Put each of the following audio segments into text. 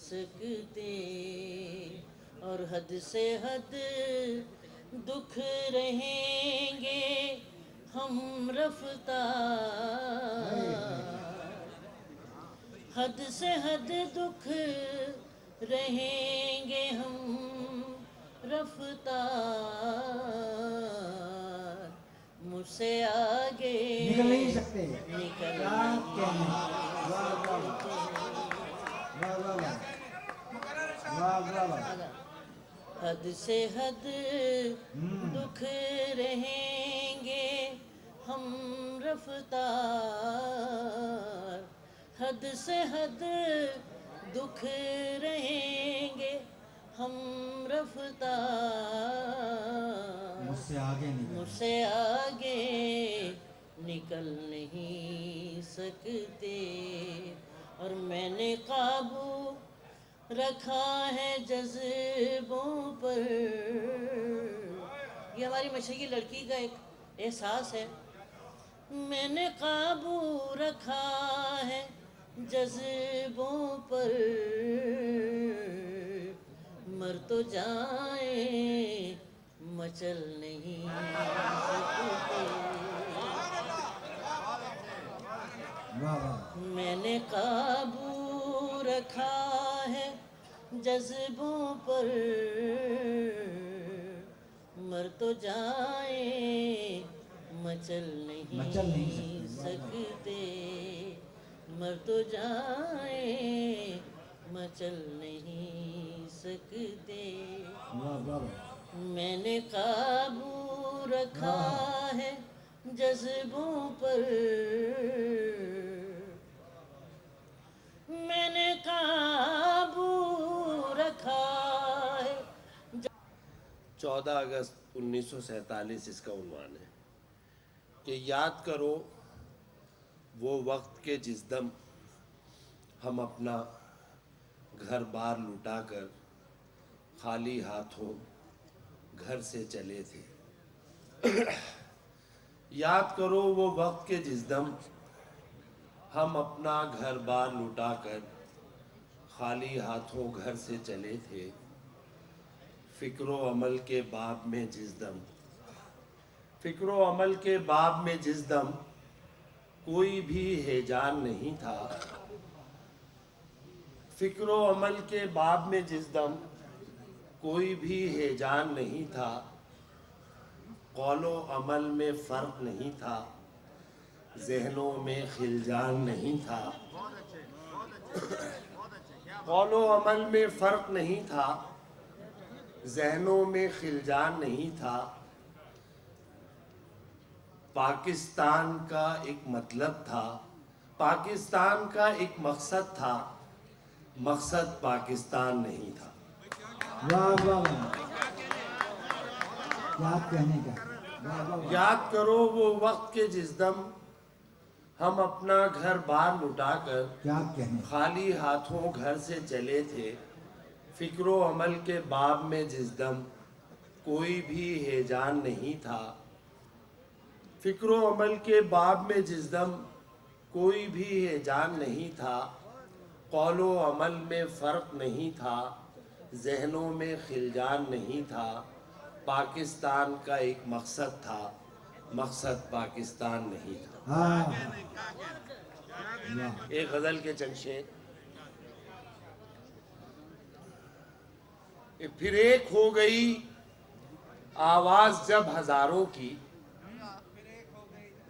सकते, और हद से हद दुख रहेंगे हम रफ्तार, हद से हद दुख रहेंगे हम रफ्तार, मुझसे आगे निकल नहीं सकते। निकल क्या कहने। वाह वाह वाह वाह वाह वाह वाह। हद से हद दुख रहेंगे हम रफ्तार, हद से हद दुख रहेंगे हम रफ्तार, मुझसे आगे निकल। मुझसे आगे निकल नहीं सकते, और मैंने काबू रखा है जज्बों पर। ये हमारी मशरकी लड़की का एक एहसास है। मैंने काबू रखा है जज्बों पर, मर तो जाए मचल नहीं सकते। वाह वाह। मैंने काबू रखा है जज्बों पर, मर तो जाए मचल नहीं सकते, मर तो जाए मचल नहीं सकते। वाह वाह। मैंने काबू रखा है जज्बों पर, मैंने काबू रखा है। 14 अगस्त 1947 इसका उन्वान है कि याद करो वो वक्त के जिस दम हम अपना घर बार लुटाकर खाली हाथों घर से चले थे। याद करो वो वक्त के जिस दम हम अपना घर बार लुटाकर खाली हाथों घर से चले थे, फिक्रो अमल के बाब में जिस दम, फिक्रो अमल के बाब में जिस दम कोई भी हेजान नहीं था, फिक्रो अमल के बाब में जिस दम कोई भी हेजान नहीं था, कौलो अमल में फ़र्क नहीं था, ज़हनों में खिलजान नहीं था, कौलो अमल में फ़र्क नहीं था, ज़हनों में खिलजान नहीं था। पाकिस्तान का एक मतलब था, पाकिस्तान का एक मकसद था, मकसद पाकिस्तान नहीं था। वाह वाह वाह। क्या कहने का। वाह वाह वाह। याद करो वो वक्त के जिस दम हम अपना घर बार लुटाकर क्या कहने। खाली हाथों घर से चले थे, फिक्रो अमल के बाब में जिस दम कोई भी हेजान नहीं था, फिक्रो अमल के बाब में जिस दम कोई भी हेजान नहीं था, कौलो अमल में फ़र्क नहीं था, ज़हनों में खिलजान नहीं था। पाकिस्तान का एक मकसद था, मकसद पाकिस्तान नहीं था। हाँ। वाह। एक गज़ल के चंद शेर। फिर एक हो गई आवाज़ जब हज़ारों की,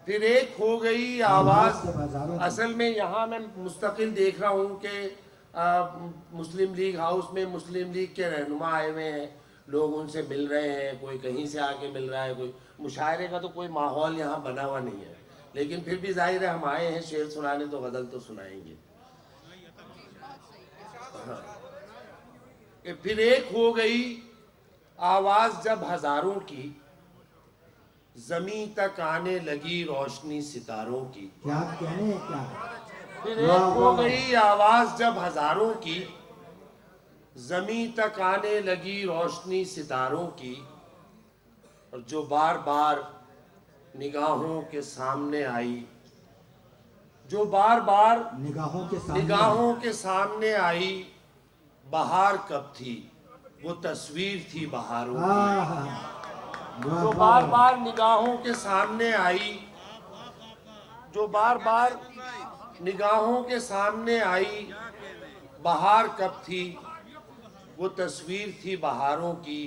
फिर एक हो गई आवाज़। असल में यहाँ मैं मुस्तकिल देख रहा हूँ कि मुस्लिम लीग हाउस में मुस्लिम लीग के रहनुमा आए हुए हैं, लोग उनसे मिल रहे हैं, कोई कहीं से आके मिल रहा है, कोई मुशायरे का तो कोई माहौल यहाँ बना हुआ नहीं है, लेकिन फिर भी जाहिर है हम आए हैं शेर सुनाने तो गज़ल तो सुनाएंगे। हाँ। कि फिर एक हो गई आवाज़ जब हज़ारों की, ज़मीं तक आने लगी रोशनी सितारों की। क्या कहने क्या। फिर एक हो गई आवाज़ जब हज़ारों की, ज़मीं तक आने लगी रोशनी सितारों की, और जो बार बार निगाहों के सामने आई, जो बार बार निगाहों के आई, बहार कब थी, वो तस्वीर थी बहारों की, वाह जो वाह बार वाह बार निगाहों के सामने आई, जो बार बार निगाहों के सामने आई। बहार कब थी, वो तस्वीर थी बहारों की,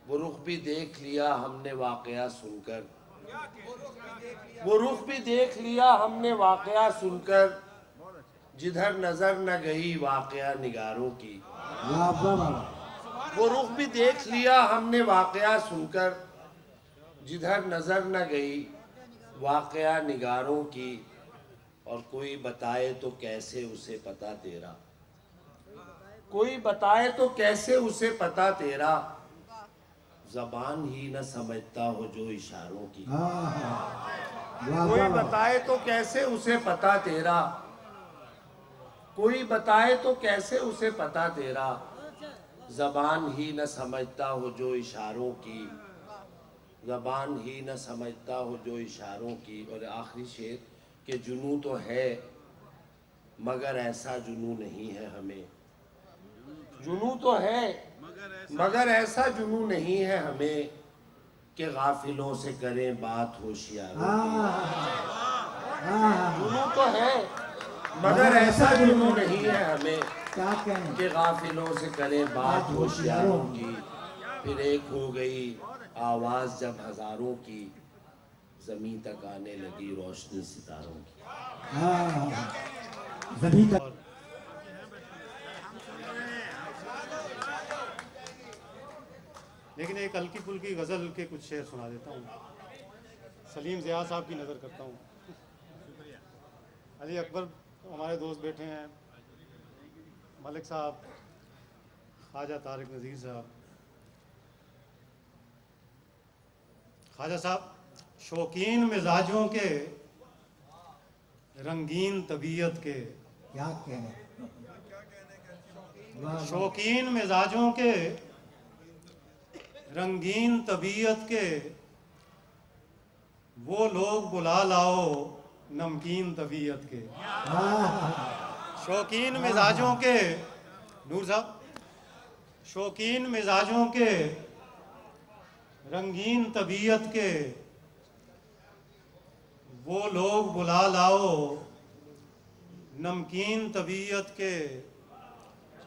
वो रुख भी देख लिया हमने वाकया सुनकर, वो रुख भी देख लिया हमने वाकया सुनकर, जिधर नजर न गई वाकया निगारों की। वाह वाह वाह वो रुख भी देख लिया हमने वाकया सुनकर, जिधर नजर न गई वाकया निगारों की। और कोई बताए तो कैसे उसे पता तेरा, कोई बताए तो कैसे उसे पता तेरा, जबान ही न समझता हो जो इशारों की। वाह कोई वाह बताए तो कैसे उसे पता तेरा, कोई बताए तो कैसे उसे पता तेरा, जबान ही न समझता हो जो इशारों की, जबान ही न समझता हो जो इशारों की। और आखिरी शेर के जुनू तो है मगर ऐसा जुनू नहीं है हमें, जुनू तो है मगर ऐसा जुनू नहीं है हमें, कि गाफिलों से करें बात होशियारों की। जुनू तो है मगर ऐसा जुनू नहीं है हमें, क्या कहने कि गाफिलों से करें बात होशियारों की। फिर एक हो गई आवाज़ जब हजारों की, ज़मीं तक आने लगी रोशनी सितारों की। जमीन तक लेकिन एक हल्की फुल्की गज़ल के कुछ शेर सुना देता हूँ। सलीम ज़िया साहब की नज़र करता हूँ। अली अकबर हमारे दोस्त बैठे हैं, मलिक साहब, ख्वाजा तारिक नज़ीर साहब। ख्वाजा साहब, शौकीन मिजाजों के, रंगीन तबीयत के, क्या कहने वाह वाह शौकीन मिजाजों के, रंगीन तबीयत के, वो लोग बुला लाओ नमकीन तबीयत के। शौकीन मिजाजों के, नूर साहब, शौकीन मिजाजों के, रंगीन तबीयत के, वो लोग बुला लाओ नमकीन तबीयत के।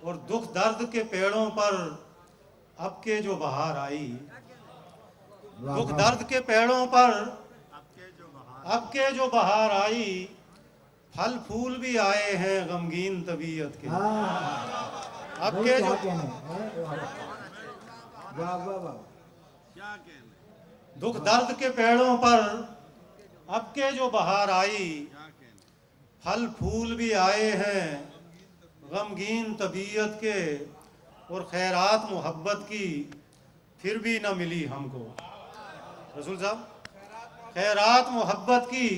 और दुख दर्द के पेड़ों पर अब के जो बहार आई, वाह दुख वाह दर्द के पेड़ों पर अब के जो बहार आई, फल फूल भी आए हैं गमगीन तबीयत के। अब भाई के क्या जो कहने वाह वाह वाह दुख दर्द के पेड़ों पर अब के जो बहार आई, फल फूल भी आए हैं गमगीन तबीयत के। और खैरात मोहब्बत की फिर भी न मिली हमको। रसूल साहब, खैरात मोहब्बत की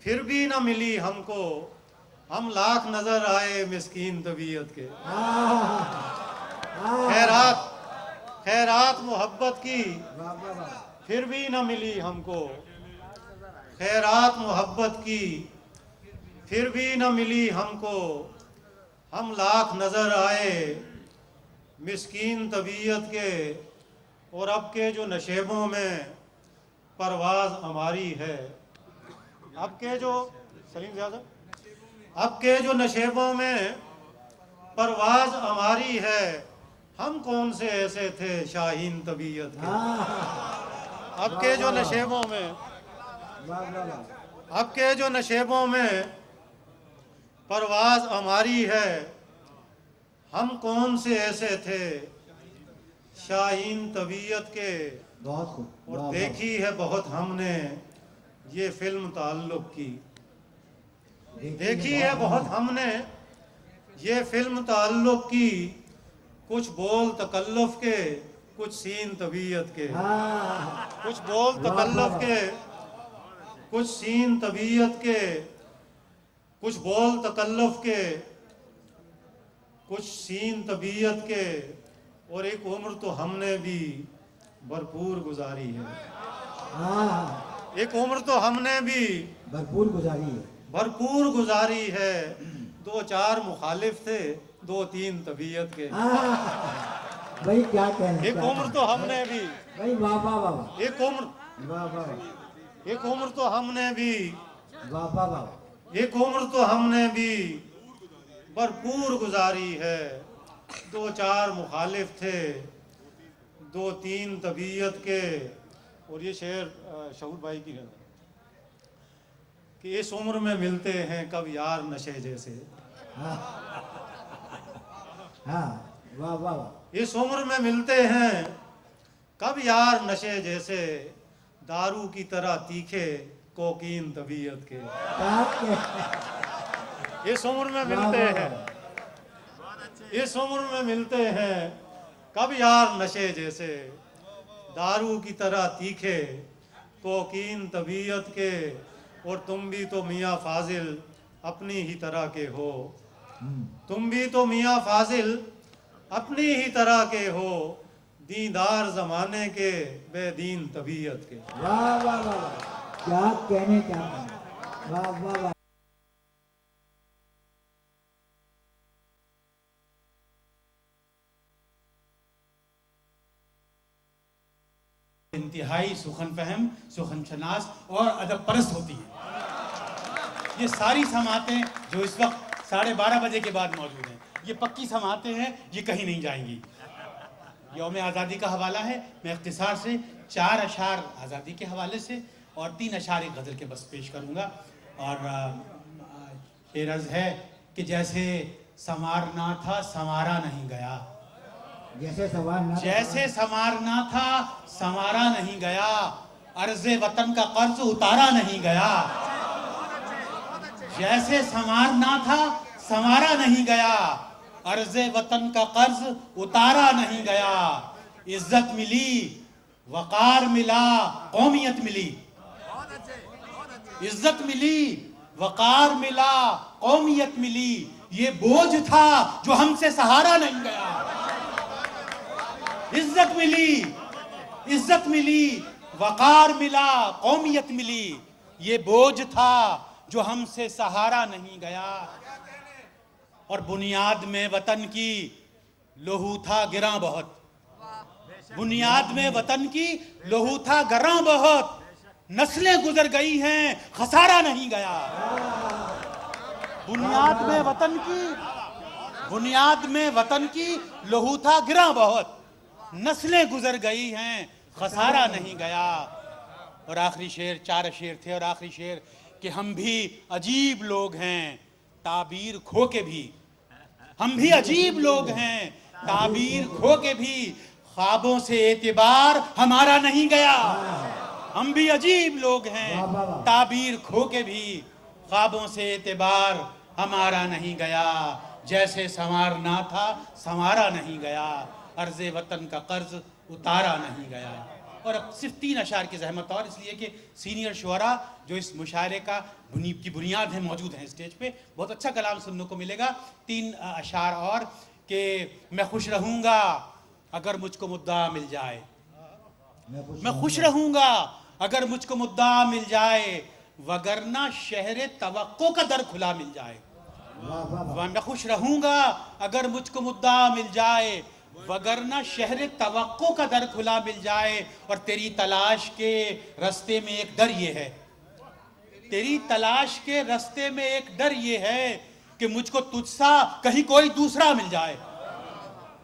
फिर भी न मिली हमको, हम लाख नजर आए मिस्कीन तबीयत के। खैरात खैरात मोहब्बत की वाह वाह वाह फिर भी न मिली हमको, खैरात मोहब्बत की फिर भी न मिली हमको, हम लाख नजर आए मिस्कीन तबीयत के। और अब के जो नशेबों में परवाज़ हमारी है, अब के जो सलीम ज़्यादा, अब के जो नशेबों में परवाज़ हमारी है, हम कौन से ऐसे थे शाहीन तबीयत के। अब के जो नशेबों में वाह वाह वाह अब के जो नशेबों में परवाज़ हमारी है, हम कौन से ऐसे थे शाहीन तबीयत के। बहुत खूब और देखी है बहुत हमने ये फिल्म ताल्लुक़ की, देखी है बहुत हमने ये फिल्म ताल्लुक़ की। कुछ बोल तकल्लुफ़ के, कुछ सीन तबीयत के। कुछ बोल तकल्लुफ़ के, कुछ सीन तबीयत के। कुछ बोल तकल्लुफ़ के, कुछ सीन तबीयत के। और एक उम्र तो हमने भी भरपूर गुजारी है, एक उम्र तो हमने भी भरपूर गुजारी है भरपूर गुजारी है। दो चार मुखालिफ थे, दो तीन तबीयत के। भाई क्या कहना एक उम्र तो हमने भी, भाई वाह वाह वाह एक उम्र, वाह वाह एक उम्र तो हमने भी, वाह वाह वाह एक उम्र तो हमने भी भरपूर गुजारी है। दो चार मुखालिफ थे, दो तीन तबीयत के। और ये शेर शहूर भाई की है कि इस उम्र में मिलते हैं कब यार नशे जैसे। हाँ वाह वाह वाह इस उम्र में मिलते हैं कब यार नशे जैसे, दारू की तरह तीखे कोकीन तबीयत के। क्या कह- इस उम्र में मिलते हैं, इस उम्र में मिलते हैं कब यार नशे जैसे, दारू की तरह तीखे कोकीन तबीयत के। और तुम भी तो मियाँ फाजिल अपनी ही तरह के हो, तुम भी तो मियाँ फाजिल अपनी ही तरह के हो, दीदार जमाने के बेदीन तबीयत के। वाह वाह वाह वाह क्या कहने क्या कहने वाह वाह वाह इंतहाई सुखन फहम, सुखन शनास और अदब परस्त होती है। ये सारी समातें जो इस वक्त 12:30 बजे के बाद मौजूद हैं, ये पक्की समातें हैं, ये कहीं नहीं जाएंगी। यौम आज़ादी का हवाला है, मैं इख्तिसार से 4 अशार आज़ादी के हवाले से और 3 अशार एक गज़ल के बस पेश करूँगा। और शेरज़ है कि जैसे संवारना था संवारा नहीं गया, जैसे सवाल ना जैसे संवारना था संवारा नहीं गया, अर्ज़े वतन का कर्ज उतारा नहीं गया। जैसे संवारना था संवारा नहीं गया, अर्ज़े वतन का कर्ज उतारा नहीं गया। इज्जत मिली, वकार मिला, कौमियत मिली। इज्जत मिली, वकार मिला, कौमियत मिली। ये बोझ था जो हमसे सहारा नहीं गया। इज्जत मिली, इज्जत मिली, वकार मिला, कौमियत मिली। ये बोझ था जो हमसे सहारा नहीं गया। और बुनियाद में वतन की लोहू था गिरा बहुत, बुनियाद में वतन की लोहू था गिरा बहुत। नस्लें गुजर गई हैं, खसारा नहीं गया। बुनियाद में वतन की, बुनियाद में वतन की लोहू था गिरा बहुत। नस्लें गुजर गई हैं, खसारा नहीं गया। और आखिरी शेर, 4 शेर थे और आखिरी शेर कि हम भी अजीब लोग हैं, ताबीर खो के भी। हम भी अजीब लोग हैं, ताबीर खो के भी। ख्वाबों से एतबार हमारा नहीं गया। हम भी अजीब लोग हैं, ताबीर खो के भी। ख्वाबों से एतबार हमारा नहीं गया। जैसे संवारना था संवारा नहीं गया, अर्ज़े वतन का कर्ज उतारा नहीं गया। और अब सिर्फ 3 अशार की जहमत, और इसलिए कि सीनियर शुअरा जो इस मुशायरे का की बुनियाद है मौजूद हैं स्टेज पे, बहुत अच्छा कलाम सुनने को मिलेगा। 3 अशार और कि मैं खुश रहूँगा अगर मुझको मुद्दा मिल जाए, मैं खुश रहूँगा अगर मुझको मुद्दा मिल जाए, वगरना शहर तवक्को का दर खुला मिल जाए। मैं खुश रहूँगा अगर मुझको मुद्दा मिल जाए, वगरना शहर तवक्को का दर खुला मिल जाए। और तेरी तलाश के रास्ते में एक डर ये है, तेरी तलाश के रास्ते में एक डर ये है कि मुझको तुझसा कहीं कोई दूसरा मिल जाए।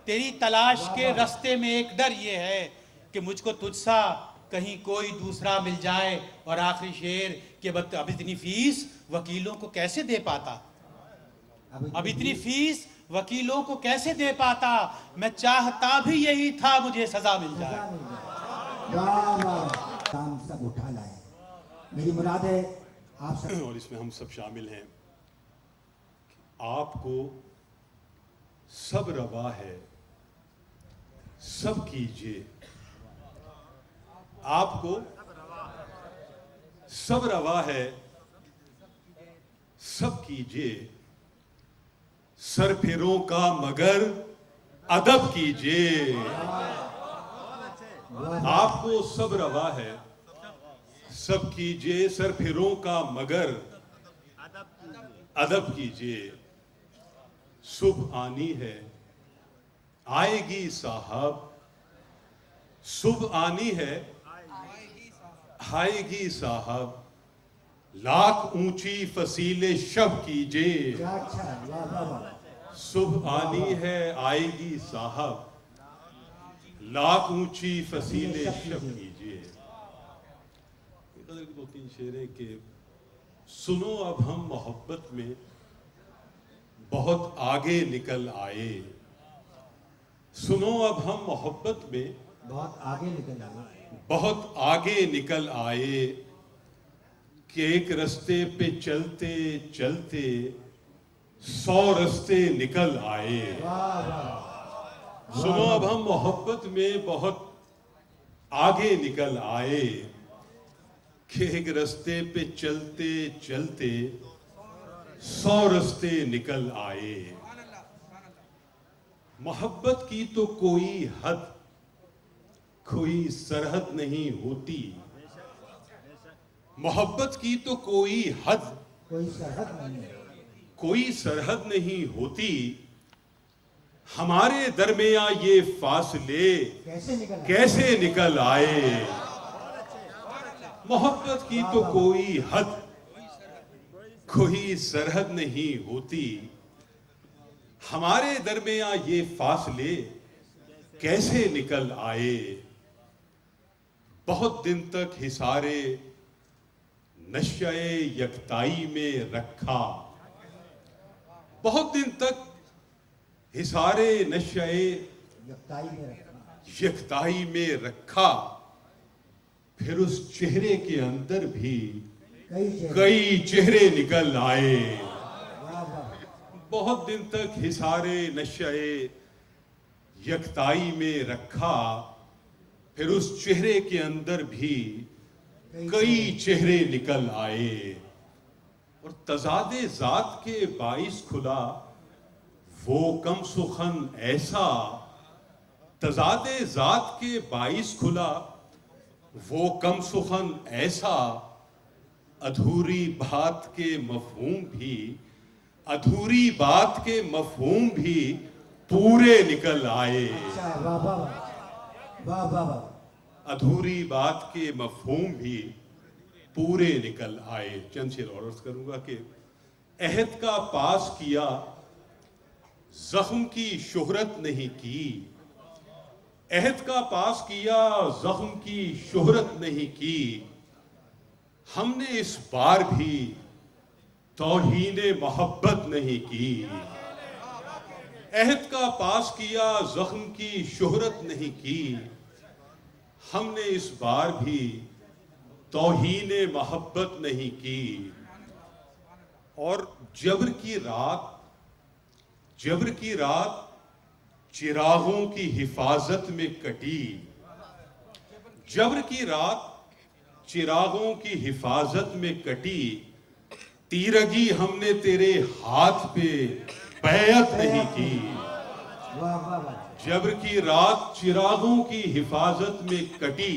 तेरी तलाश के रास्ते में एक डर ये है कि मुझको तुझसा कहीं कोई दूसरा मिल जाए। और आखिरी शेर कि अब इतनी फीस वकीलों को कैसे दे पाता, अब इतनी फीस वकीलों को कैसे दे पाता। मैं चाहता भी यही था मुझे सजा मिल जाए। वाह वाह काम सब उठा लाए। मेरी मुराद है आप सब और इसमें हम सब शामिल हैं। आपको सब रवा है, सब कीजिए। आपको सब रवा है, सब कीजिए। सरफिरों का मगर अदब कीजिए। आपको सब रवा है, सब कीजिए। सरफिरों का मगर अदब कीजिए। सुबह आनी है, आएगी साहब। सुबह आनी है, आएगी साहब। लाख ऊंची फसीले शब कीजिए। क्या अच्छा है, वाह वाह वाह। सुबह आनी है, आएगी साहब। लाख ऊंची फसीले शब कीजिए। दो तीन शेरे के सुनो अब हम मोहब्बत में बहुत आगे निकल आए। सुनो अब हम मोहब्बत में बहुत आगे निकल आए। बहुत आगे निकल आए कि एक रास्ते पे चलते चलते 100 रास्ते निकल आए। वाह वाह। सुनो अब हम मोहब्बत में बहुत आगे निकल आए कि एक रास्ते पे चलते चलते 100 रास्ते निकल आए। मोहब्बत की तो कोई हद कोई सरहद नहीं होती। मोहब्बत की तो कोई हद कोई सरहद नहीं है। कोई सरहद नहीं होती। हमारे दरमियां ये फासले कैसे निकल आए। मोहब्बत की तो कोई हद कोई सरहद नहीं होती। हमारे दरमियां ये फासले कैसे निकल आए। बहुत दिन तक हिसारे नशे यकताई में रखा। बहुत दिन तक हिसारे नशे यकताई में रखा। फिर उस चेहरे के अंदर भी कई चेहरे निकल आए। बहुत दिन तक हिसारे नशे यकताई में रखा। फिर उस चेहरे के अंदर भी कई चेहरे निकल आए। और तजादे जात के बाइस खुला वो कम सुखन ऐसा। तजादे जात के बाइस खुला वो कम सुखन ऐसा। अधूरी बात के मफहूम भी अधूरी बात के मफहूम भी पूरे निकल आए। वाह वाह वाह वाह वाह। अधूरी बात के मफहूम भी पूरे निकल आए। चंद शेर और अर्ज करूंगा कि अहद का पास किया जख्म की शोहरत नहीं की। अहद का पास किया जख्म की शोहरत नहीं की। हमने इस बार भी तौहीने मोहब्बत नहीं की। अहद का पास किया जख्म की शोहरत नहीं की। हमने इस बार भी तौहीने मोहब्बत नहीं की। और जबर की रात चिरागों की हिफाजत में कटी। जबर की रात चिरागों की हिफाजत में कटी। तीरगी हमने तेरे हाथ पे बैयत नहीं की। वाह वाह वाह। जबर की रात चिरागों की हिफाजत में कटी।